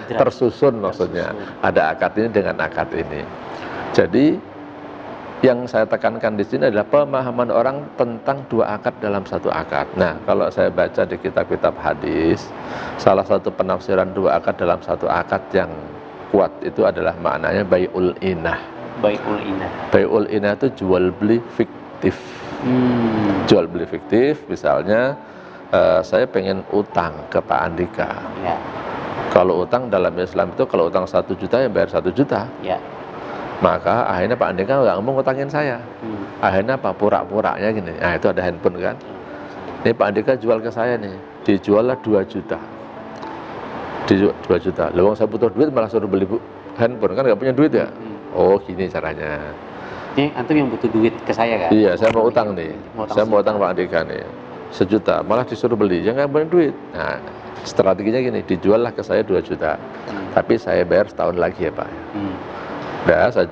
Tersusun maksudnya. Ada akad ini dengan akad ini. Jadi yang saya tekankan di sini adalah pemahaman orang tentang 2 akad dalam 1 akad. Nah, kalau saya baca di kitab-kitab hadis, salah satu penafsiran 2 akad dalam 1 akad yang kuat itu adalah maknanya bai'ul inah. Bai'ul inah itu jual beli fiktif. Jual beli fiktif, misalnya saya pengen utang ke Pak Andika. Kalau utang dalam Islam itu kalau utang 1 juta ya bayar 1 juta. Maka akhirnya Pak Andika nggak mau ngutangin saya. Akhirnya apa? Pura-puranya gini. Nah, itu ada handphone kan. Ini Pak Andika jual ke saya nih. Dijual lah 2 juta. 2 juta. Lalu saya butuh duit malah suruh beli handphone kan nggak punya duit ya. Oh, gini caranya. Ini antum yang butuh duit ke saya kan? Iya, saya mau utang nih. Saya mau utang Pak Andika nih. 1 juta, malah disuruh beli, ya nggak punya duit. Nah, strateginya gini, dijual lah ke saya 2 juta. Tapi saya bayar setahun lagi ya Pak. Udah, saya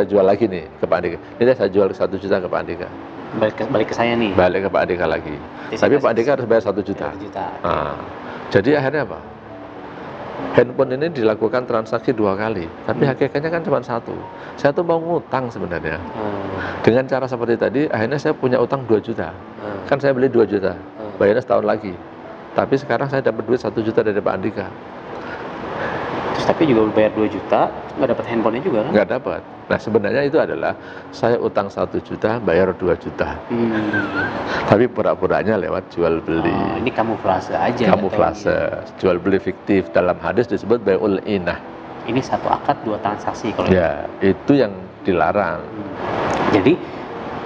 jual lagi nih ke Pak Andika. Ini saya jual 1 juta ke Pak Andika. Balik ke saya nih. Balik ke Pak Andika lagi. Tapi Pak Andika harus bayar 1 juta. Nah, jadi akhirnya apa? Handphone ini dilakukan transaksi 2 kali, tapi hakikatnya kan cuma 1. Saya tuh mau ngutang sebenarnya. Dengan cara seperti tadi, akhirnya saya punya utang 2 juta. Kan saya beli 2 juta, bayarnya setahun lagi. Tapi sekarang saya dapat duit 1 juta dari Pak Andika. Terus tapi juga bayar 2 juta, nggak dapat handphonenya juga kan? Nggak dapat. Nah sebenarnya itu adalah saya utang 1 juta, bayar 2 juta. Tapi pura-puranya lewat jual beli. Oh, ini kamuflase aja. Kamuflase, jual beli fiktif. Dalam hadis disebut bai'ul inah. Ini 1 akad 2 transaksi kalau ya, itu yang dilarang. Jadi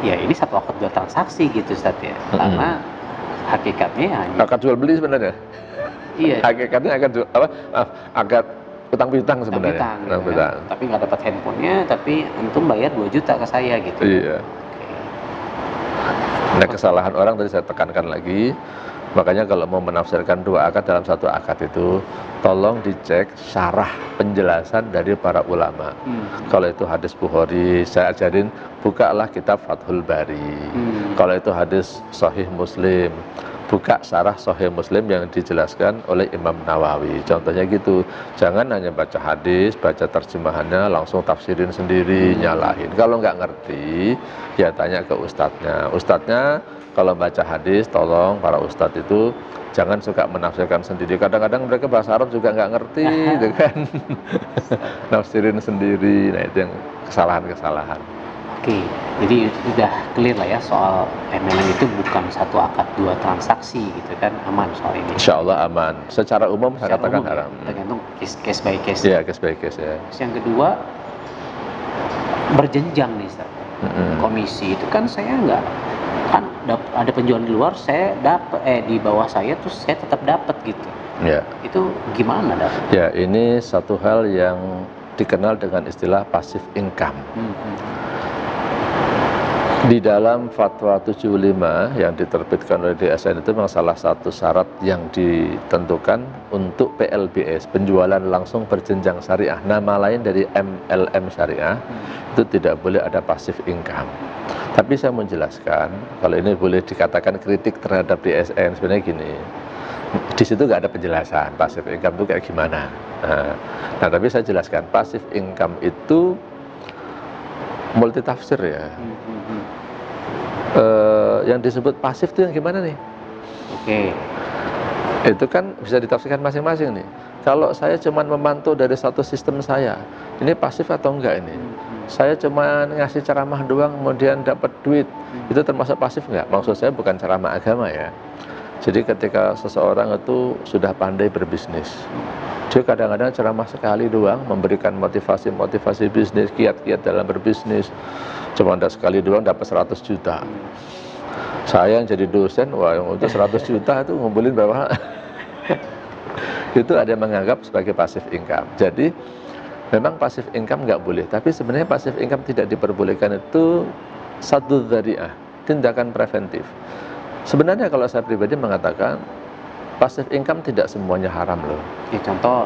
ya ini 1 akad 2 transaksi gitu Ustaz ya. Karena hakikatnya hanya akad jual beli sebenarnya. Iya. Hakikatnya akad utang piutang sebenarnya. Utang piutang. Tapi nggak dapat handphonenya, tapi antum bayar 2 juta ke saya gitu. Iya. Nah kesalahan orang tadi saya tekankan lagi. Makanya kalau mau menafsirkan 2 akad dalam 1 akad itu, tolong dicek syarah penjelasan dari para ulama. Kalau itu hadis Bukhari, saya ajarin bukalah kitab Fathul Bari. Kalau itu hadis Sahih Muslim, buka syarah Sahih Muslim yang dijelaskan oleh Imam Nawawi. Contohnya gitu, jangan hanya baca hadis, baca terjemahannya, langsung tafsirin sendiri, nyalahin. Kalau nggak ngerti, ya tanya ke ustadznya. Ustadznya kalau baca hadis, tolong para ustadz itu jangan suka menafsirkan sendiri. Kadang-kadang mereka bahasa Arab juga nggak ngerti, gitu kan. Nafsirin sendiri, nah itu yang kesalahan-kesalahan. Oke, jadi sudah clear lah ya soal MLM itu bukan 1 akad 2 transaksi gitu kan, aman soal ini. Insya Allah aman. Secara umum saya katakan haram. Ya, tergantung case by case. Iya, case by case ya. Terus yang kedua, berjenjang nih Ustaz. Komisi itu kan saya nggak, kan ada penjualan di luar, saya dapat di bawah saya terus saya tetap dapat gitu. Ya. Itu gimana dapat? Ya, ini satu hal yang dikenal dengan istilah passive income. Di dalam Fatwa 75 yang diterbitkan oleh DSN itu memang salah satu syarat yang ditentukan untuk PLBS, penjualan langsung berjenjang syariah, nama lain dari MLM syariah, itu tidak boleh ada passive income. Tapi saya menjelaskan, kalau ini boleh dikatakan kritik terhadap DSN, sebenarnya gini, di situ nggak ada penjelasan passive income itu kayak gimana. Nah, tapi saya jelaskan, passive income itu multitafsir ya. Yang disebut pasif itu yang gimana nih? Oke. Itu kan bisa ditafsirkan masing-masing nih. Kalau saya cuma memantau dari satu sistem saya, ini pasif atau enggak ini? Saya cuma ngasih ceramah doang, kemudian dapat duit, itu termasuk pasif enggak? Maksud saya bukan ceramah agama ya. Jadi ketika seseorang itu sudah pandai berbisnis, dia kadang-kadang ceramah sekali doang, memberikan motivasi bisnis, kiat-kiat dalam berbisnis, cuma ada sekali doang dapat 100 juta. Saya yang jadi dosen, wah yang untuk 100 juta itu ngumpulin berapa? Itu ada yang menganggap sebagai passive income. Jadi memang passive income nggak boleh, tapi sebenarnya passive income tidak diperbolehkan itu satu dzari'ah, tindakan preventif. Sebenarnya kalau saya pribadi mengatakan passive income tidak semuanya haram loh. Ya, contoh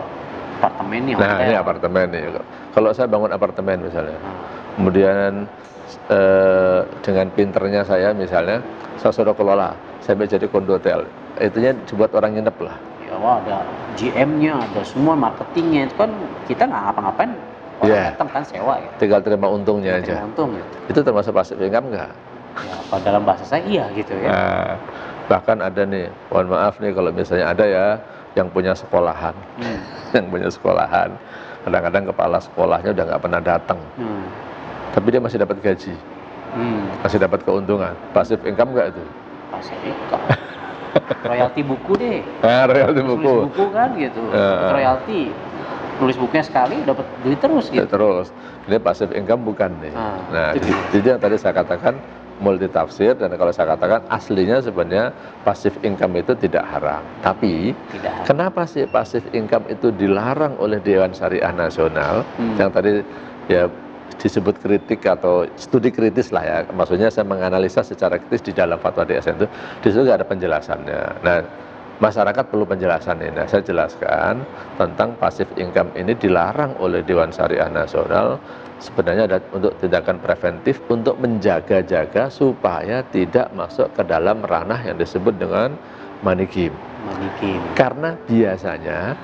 apartemen nih. Nah ini apartemen nih. Kalau saya bangun apartemen misalnya, kemudian dengan pinternya saya misalnya, saya sudah kelola, saya jadi kondotel, itunya dibuat orang nginep lah. Ya, wah, ada GM-nya, ada semua marketingnya, itu kan kita nggak ngapa-ngapain, orang datang kan sewa ya. Tinggal terima untungnya aja. Terima untung gitu. Itu termasuk passive income nggak? Ya, kalau dalam bahasa saya iya gitu ya. Nah, bahkan ada nih, mohon maaf nih kalau misalnya ada ya yang punya sekolahan, yang punya sekolahan, kadang-kadang kepala sekolahnya udah nggak pernah datang, tapi dia masih dapat gaji, masih dapat keuntungan. Passive income nggak itu? Passive income. Royalti buku deh. Nah, royalti buku. Nulis buku kan gitu. Royalti. Nulis bukunya sekali dapat duit terus gitu. Terus. Ini passive income bukan nih. Nah, jadi yang tadi saya katakan multitafsir, dan kalau saya katakan aslinya sebenarnya passive income itu tidak haram. Tapi kenapa sih passive income itu dilarang oleh Dewan Syariah Nasional? Yang tadi ya disebut kritik atau studi kritis lah ya. Maksudnya saya menganalisa secara kritis di dalam fatwa DSN itu, di situ nggak ada penjelasannya. Nah, masyarakat perlu penjelasan ini. Nah, saya jelaskan tentang passive income ini dilarang oleh Dewan Syariah Nasional. Sebenarnya ada untuk tindakan preventif, untuk menjaga-jaga supaya tidak masuk ke dalam ranah yang disebut dengan money game. Karena biasanya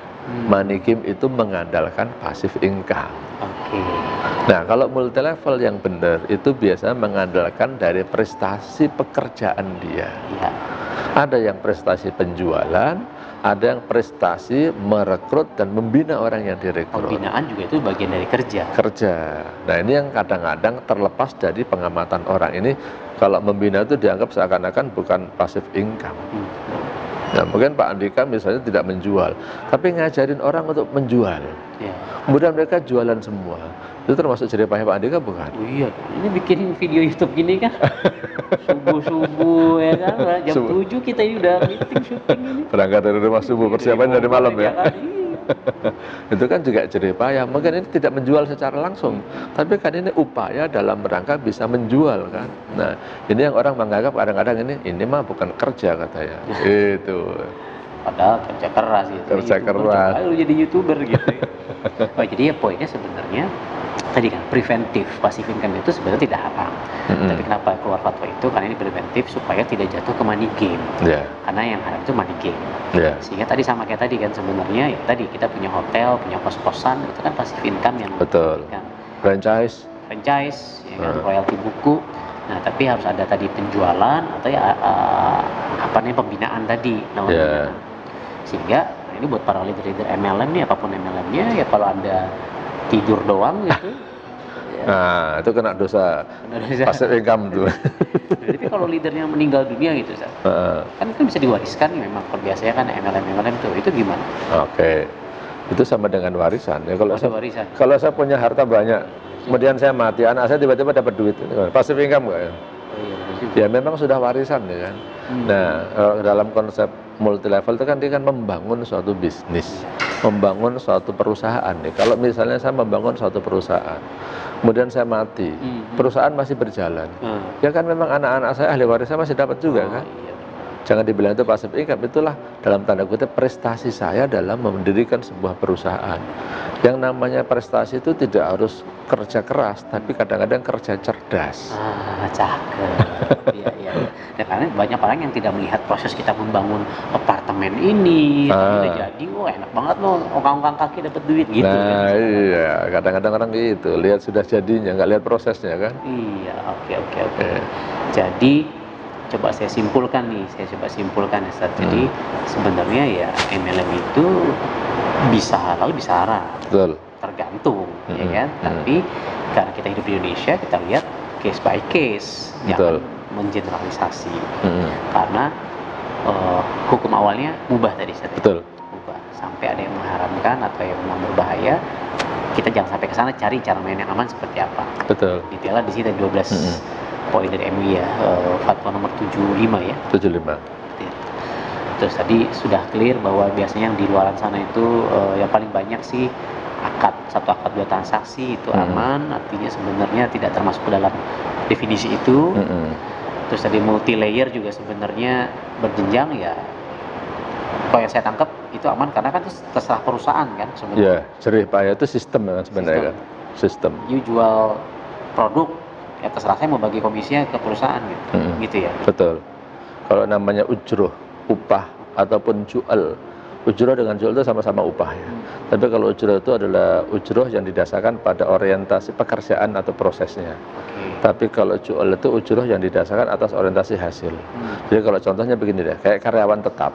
money game itu mengandalkan passive income. Nah, kalau multi level yang benar itu biasanya mengandalkan dari prestasi pekerjaan dia. Ada yang prestasi penjualan, ada yang prestasi, merekrut dan membina orang yang direkrut. Pembinaan juga itu bagian dari kerja. Kerja. Nah ini yang kadang-kadang terlepas dari pengamatan orang. Ini kalau membina itu dianggap seakan-akan bukan passive income. Nah mungkin Pak Andika misalnya tidak menjual, tapi ngajarin orang untuk menjual. Ya. Kemudian mereka jualan semua. Itu termasuk jerih payah Pak Andika bukan? Oh iya, ini bikin video YouTube gini kan subuh-subuh ya kan, jam 7 kita ini udah meeting syuting ini. Berangkat dari rumah subuh, persiapan dari malam ya. Kan, Itu kan juga jerih payah. Mungkin ini tidak menjual secara langsung, tapi kan ini upaya dalam rangka bisa menjual kan. Nah ini yang orang menganggap kadang-kadang ini mah bukan kerja katanya. Itu. Padahal kerja keras gitu. Kerja keras. Lu jadi YouTuber gitu. Oh, jadi ya poinnya sebenarnya tadi kan preventif, passive income itu sebenarnya tidak haram. Tapi kenapa keluar fatwa itu? Karena ini preventif supaya tidak jatuh ke money game. Karena yang haram itu money game. Sehingga tadi sama kayak tadi kan sebenarnya ya tadi kita punya hotel, punya kos-kosan, itu kan passive income yang betul. Kan. Franchise, ya kan, royalti buku. Nah, tapi harus ada tadi penjualan atau ya apa namanya pembinaan tadi namanya. Sehingga ini buat para leader-leader MLM nih, apapun MLM-nya ya kalau Anda tidur doang gitu. Nah, itu kena dosa passive income tuh. Tapi kalau leadernya meninggal dunia gitu, kan bisa diwariskan memang. Kalau biasanya kan MLM itu gimana? Oke, itu sama dengan warisan. Ya kalau saya punya harta banyak, kemudian saya mati, anak saya tiba-tiba dapat duit, passive income nggak ya? Ya memang sudah warisan ya kan. Nah, dalam konsep multi level itu kan dia kan membangun suatu bisnis, membangun suatu perusahaan nih. Kalau misalnya saya membangun suatu perusahaan, kemudian saya mati, perusahaan masih berjalan, ya kan memang anak-anak saya ahli warisnya masih dapat juga kan. Jangan dibilang itu passive income, itulah dalam tanda kutip prestasi saya dalam mendirikan sebuah perusahaan. Yang namanya prestasi itu tidak harus kerja keras, tapi kadang-kadang kerja cerdas. Cakep. Iya. Dan karena banyak orang yang tidak melihat proses kita membangun apartemen ini, tapi udah jadi, wah enak banget loh, ongkang-ongkang kaki dapat duit gitu. Nah kan, iya, kadang-kadang orang gitu, lihat sudah jadinya, nggak lihat prosesnya kan. Iya, oke. Jadi coba saya simpulkan ya Ustaz. Jadi sebenarnya ya MLM itu bisa halal bisa haram. Betul. Tergantung ya kan. Tapi karena kita hidup di Indonesia, kita lihat case by case, jangan mengeneralisasi. Karena hukum awalnya mubah tadi Ustaz. Betul. Mubah. Sampai ada yang mengharamkan atau yang memang berbahaya, kita jangan sampai ke sana, cari cara main yang aman seperti apa. Betul. Detailnya di sini 12 poin dari MUI ya, fatwa nomor 75 ya. 75. Terus tadi sudah clear bahwa biasanya yang di luaran sana itu yang paling banyak sih satu akad 2 transaksi itu aman, artinya sebenarnya tidak termasuk ke dalam definisi itu. Terus tadi multi layer juga sebenarnya berjenjang ya. Kalau yang saya tangkap itu aman karena kan terserah perusahaan kan sebenarnya. Iya, jerih payah itu sistem kan sebenarnya kan. Sistem. You jual produk, ya terserah saya mau bagi komisinya ke perusahaan gitu ya. Betul. Kalau namanya ujroh, upah ataupun jual, ujroh dengan jual itu sama-sama upah ya. Tapi kalau ujroh itu adalah ujroh yang didasarkan pada orientasi pekerjaan atau prosesnya. Tapi kalau jual itu ujroh yang didasarkan atas orientasi hasil. Jadi kalau contohnya begini deh, kayak karyawan tetap.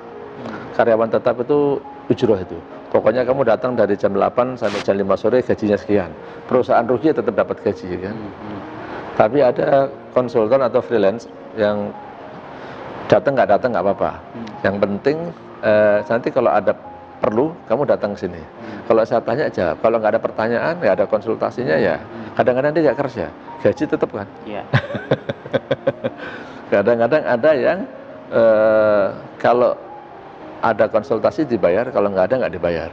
Karyawan tetap itu ujroh itu. Pokoknya kamu datang dari jam 8 sampai jam 5 sore gajinya sekian. Perusahaan rugi tetap dapat gaji kan. Tapi ada konsultan atau freelance yang datang nggak apa-apa. Yang penting nanti kalau ada perlu kamu datang ke sini. Kalau saya tanya jawab. Kalau nggak ada pertanyaan, nggak ada konsultasinya ya. Kadang-kadang dia nggak kerja, gaji tetap kan. Kadang-kadang ada yang kalau ada konsultasi dibayar, kalau nggak ada nggak dibayar.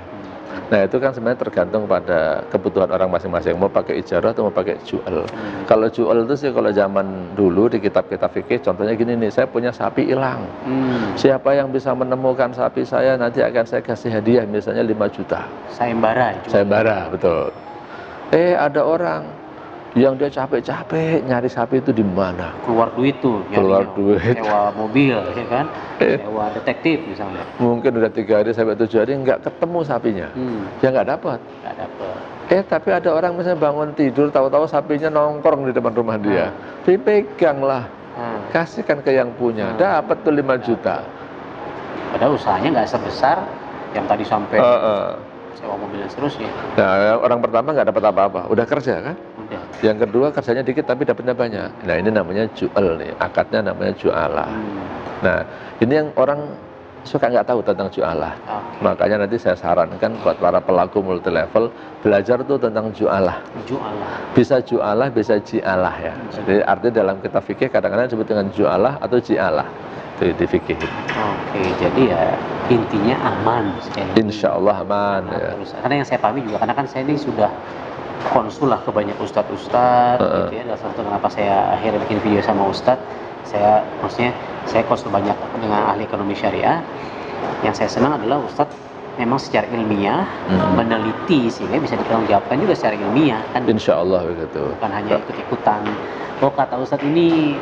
Nah itu kan sebenarnya tergantung pada kebutuhan orang masing-masing, mau pakai ijarah atau mau pakai jual. Kalau jual itu sih kalau zaman dulu di kitab-kitab fikih, contohnya gini nih, saya punya sapi hilang. Siapa yang bisa menemukan sapi saya, nanti akan saya kasih hadiah misalnya 5 juta. Sayembara, betul. Ada orang yang dia capek-capek nyari sapi itu di mana? Keluar duit tuh, keluar duit. Sewa mobil, ya kan? Sewa detektif misalnya. Mungkin udah 3 hari sampai 7 hari nggak ketemu sapinya, ya nggak dapat. Tapi ada orang misalnya bangun tidur, tahu-tahu sapinya nongkrong di depan rumah dia, dipegang lah, kasihkan ke yang punya, dapat tuh 5 juta. Padahal usahanya nggak sebesar yang tadi sampai sewa mobil dan seterusnya. Nah, orang pertama nggak dapat apa-apa, udah kerja kan? Udah. Yang kedua kerjanya dikit tapi dapatnya banyak. Nah ini namanya jual nih, akadnya namanya jualah. Nah ini yang orang suka nggak tahu tentang jualah. Makanya nanti saya sarankan buat para pelaku multi level belajar tuh tentang jualah. Bisa jualah, bisa jialah ya. Jadi artinya dalam kitab fikih kadang-kadang disebut dengan jualah atau jialah. Itu di fikih. Oke, jadi ya intinya aman. Insya Allah aman. Ya. Karena yang saya pahami juga, karena kan saya ini sudah konsul lah ke banyak ustadz gitu ya. Salah satu kenapa saya akhirnya bikin video sama ustadz, maksudnya saya konsul banyak dengan ahli ekonomi syariah. Yang saya senang adalah ustadz memang secara ilmiah meneliti sehingga bisa dipertanggungjawabkan juga secara ilmiah kan. Insya Allah begitu. Bukan hanya ikut-ikutan. Oh kata ustadz ini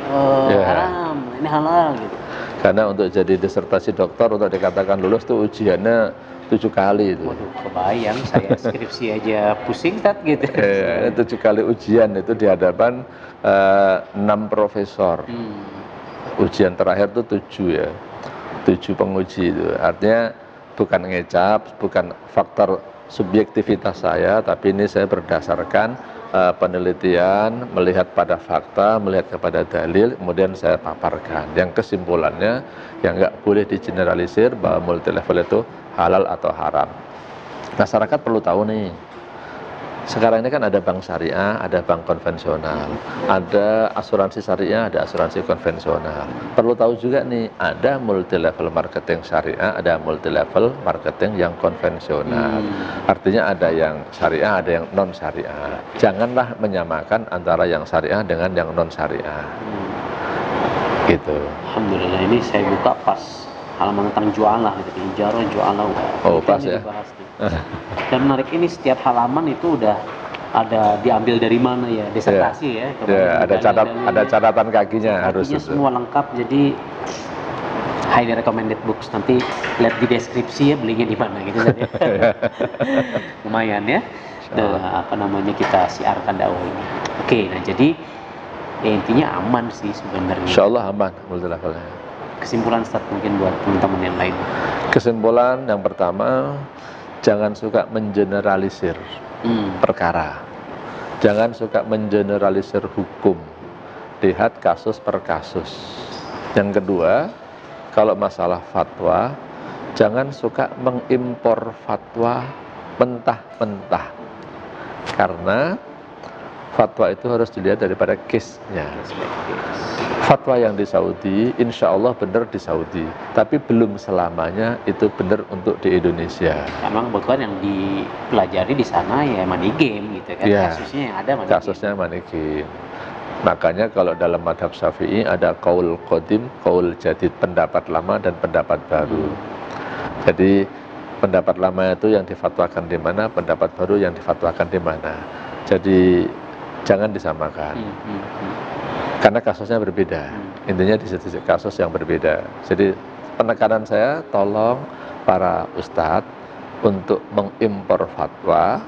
haram, ini halal gitu. Karena untuk jadi disertasi dokter untuk dikatakan lulus tuh ujiannya 7 kali itu. Waduh, kebayang saya skripsi aja pusing tat gitu. 7 kali ujian itu di hadapan 6 profesor. Ujian terakhir tuh 7 ya. 7 penguji itu. Artinya bukan ngecap, bukan faktor subjektivitas saya, tapi ini saya berdasarkan penelitian, melihat pada fakta, melihat kepada dalil, kemudian saya paparkan. Yang kesimpulannya, yang nggak boleh digeneralisir bahwa multi level itu halal atau haram. Masyarakat perlu tahu nih, sekarang ini kan ada bank syariah, ada bank konvensional, ada asuransi syariah, ada asuransi konvensional. Perlu tahu juga nih, ada multi level marketing syariah, ada multi level marketing yang konvensional. Artinya ada yang syariah, ada yang non syariah. Janganlah menyamakan antara yang syariah dengan yang non syariah. Gitu. Alhamdulillah, ini saya buka pas halaman tentang jualah gitu, ijarah jualah. Oh pas ya. Dan menarik, ini setiap halaman itu udah ada diambil dari mana ya, disertasi ya. Ada catatan kakinya harus. Semua lengkap, jadi highly recommended books. Nanti lihat di deskripsi ya belinya di mana gitu saja. Lumayan ya. Nah, kita siarkan dakwah ini. Oke, nah jadi ya intinya aman sih sebenarnya. Insya Allah aman multi levelnya. Kesimpulan Ustaz mungkin buat teman-teman yang lain. Kesimpulan yang pertama, jangan suka mengeneralisir perkara. Jangan suka mengeneralisir hukum. Lihat kasus per kasus. Yang kedua, kalau masalah fatwa, jangan suka mengimpor fatwa mentah-mentah. Karena fatwa itu harus dilihat daripada case-nya. Fatwa yang di Saudi, insya Allah benar di Saudi, tapi belum selamanya itu benar untuk di Indonesia. Memang kebetulan yang dipelajari di sana ya money game gitu kan, ya, kasusnya yang ada money kasusnya game. Money game. Makanya kalau dalam madhab Syafi'i ada qaul qadim, qaul jadid, pendapat lama dan pendapat baru. Jadi pendapat lama itu yang difatwakan di mana, pendapat baru yang difatwakan di mana. Jadi jangan disamakan. Karena kasusnya berbeda. Intinya di sisi kasus yang berbeda. Jadi penekanan saya, tolong para ustadz untuk mengimpor fatwa,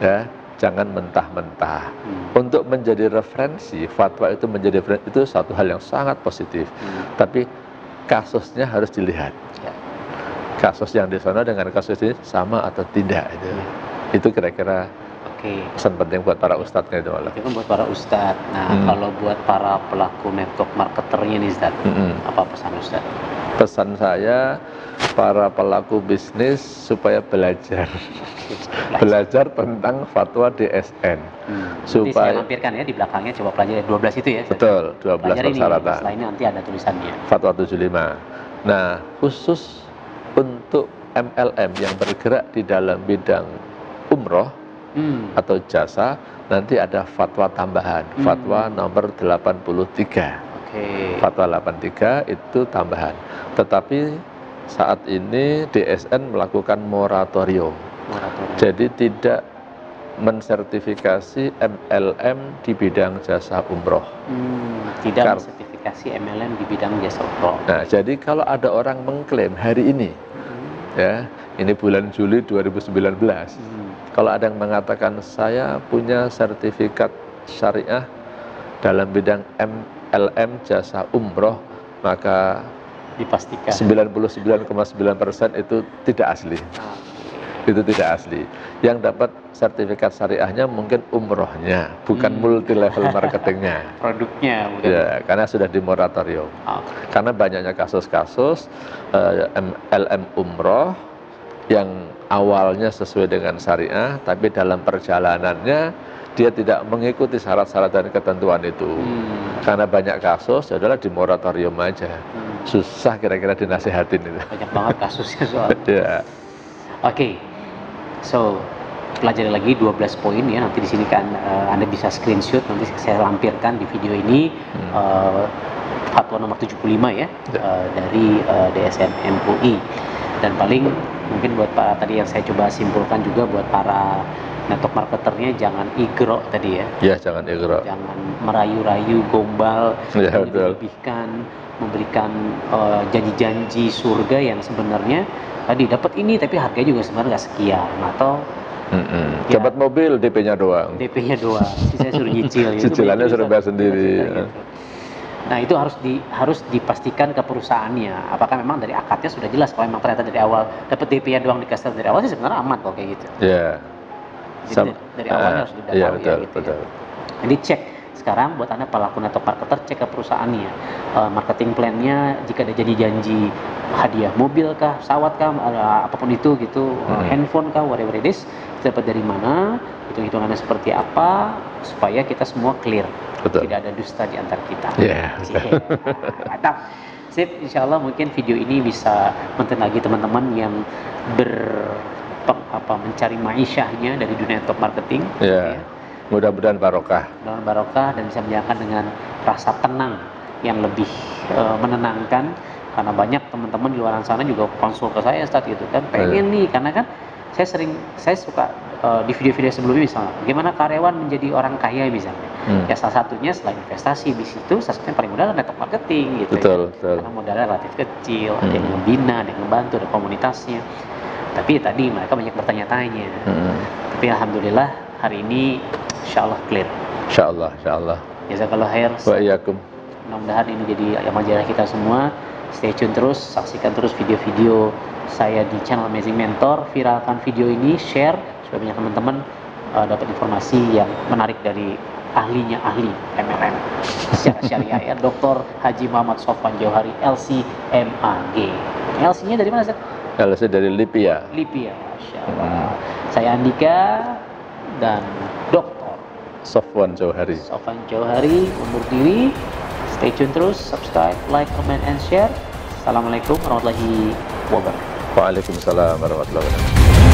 ya, jangan mentah-mentah. Untuk menjadi referensi, fatwa itu menjadi referensi, itu satu hal yang sangat positif. Tapi kasusnya harus dilihat. Kasus yang di sana dengan kasus ini sama atau tidak itu. Itu kira-kira pesan penting buat para ustadz gitu malah. Itu kan buat para ustadz. Nah, kalau buat para pelaku network marketernya nih Ustadz, apa pesan Ustadz? Pesan saya, para pelaku bisnis supaya belajar. Belajar tentang fatwa DSN. Supaya saya lampirkan ya di belakangnya, coba pelajari 12 itu ya. Betul, 12 persyaratan. Setelah ini nanti ada tulisannya. Fatwa 75. Nah, khusus untuk MLM yang bergerak di dalam bidang umroh atau jasa, nanti ada fatwa tambahan, fatwa nomor 83. Fatwa 83 itu tambahan. Tetapi saat ini DSN melakukan moratorium. Jadi tidak mensertifikasi MLM di bidang jasa umroh. Tidak mensertifikasi MLM di bidang jasa umroh. Nah, jadi kalau ada orang mengklaim hari ini, ya, ini bulan Juli 2019. Kalau ada yang mengatakan saya punya sertifikat syariah dalam bidang MLM jasa umroh, maka Dipastikan. 99,9% itu tidak asli. Itu tidak asli. Yang dapat sertifikat syariahnya mungkin umrohnya, bukan multi level marketingnya. Produknya, bukan. Ya, karena sudah di moratorium. Karena banyaknya kasus-kasus LM umroh yang awalnya sesuai dengan syariah, tapi dalam perjalanannya dia tidak mengikuti syarat-syarat dan ketentuan itu. Karena banyak kasus, ya adalah di moratorium aja. Susah kira-kira dinasihatin itu. Banyak banget kasusnya soal. Ya. Oke. So, pelajari lagi 12 poin ya, nanti di sini kan Anda bisa screenshot, nanti saya lampirkan di video ini fatwa nomor 75 ya, dari DSN MUI. Dan paling mungkin buat para tadi yang saya coba simpulkan juga buat para network marketernya, jangan igro tadi ya. Ya, jangan igro. Jangan merayu-rayu, gombal, ya, melebihkan, memberikan janji-janji surga yang sebenarnya tadi dapat ini tapi harganya juga sebenarnya nggak sekian, atau ya, dapat mobil DP-nya doang. DP-nya doang, saya suruh nyicil. Cicilannya suruh bayar sendiri. Gitu. Nah itu harus dipastikan ke perusahaannya. Apakah memang dari akadnya sudah jelas? Kalau memang ternyata dari awal dapat DP-nya doang dikasih dari awal sih sebenarnya aman kalau kayak gitu. Iya. Jadi dari awalnya harus sudah tahu betul, ya. Gitu betul. Ya. Jadi cek sekarang buat Anda pelaku network marketer, cek ke perusahaannya, marketing plan-nya, jika ada janji-janji hadiah mobil kah, pesawat kah, apapun itu gitu, handphone kah, whatever it is, dapat dari mana, hitung-hitungannya seperti apa, supaya kita semua clear. Betul. Tidak ada dusta di antara kita. Yeah. Mantap. Sip, insya Allah mungkin video ini bisa mention lagi teman-teman yang mencari maisyahnya dari dunia network marketing. Yeah. Ya. Mudah-mudahan barokah. Mudah-mudahan barokah dan bisa menjalankan dengan rasa tenang yang lebih menenangkan, karena banyak teman-teman di luar sana juga konsul ke saya saat itu kan pengen nih, karena kan saya suka di video-video sebelumnya misalnya bagaimana karyawan menjadi orang kaya misalnya. Ya salah satunya selain investasi di situ, salah satunya paling mudah adalah network marketing gitu. Betul, ya. betul. Karena modalnya relatif kecil, ada yang membina, ada yang membantu, ada komunitasnya. Tapi ya tadi mereka banyak bertanya-tanya. Tapi alhamdulillah hari ini insyaallah clear. Insyaallah, insyaallah. Jazakallah khair. Wa iyyakum. Mudah-mudahan ini jadi amal kita semua. Stay tune terus, saksikan terus video-video saya di channel Amazing Mentor. Viralkan video ini, share supaya banyak teman-teman dapat informasi yang menarik dari ahlinya ahli MLM secara syariah ya, Dr. Haji Muhammad Sofwan Jauhari LC-MAG. LC-nya dari mana, Ustaz? LC dari Libya. Libya, Masya Allah. Saya Andika dan Dr. Sofwan Jauhari. Sofwan Jauhari undur diri. Stay tune terus, subscribe, like, comment, and share. Assalamualaikum warahmatullahi wabarakatuh. Waalaikumsalam warahmatullahi wabarakatuh.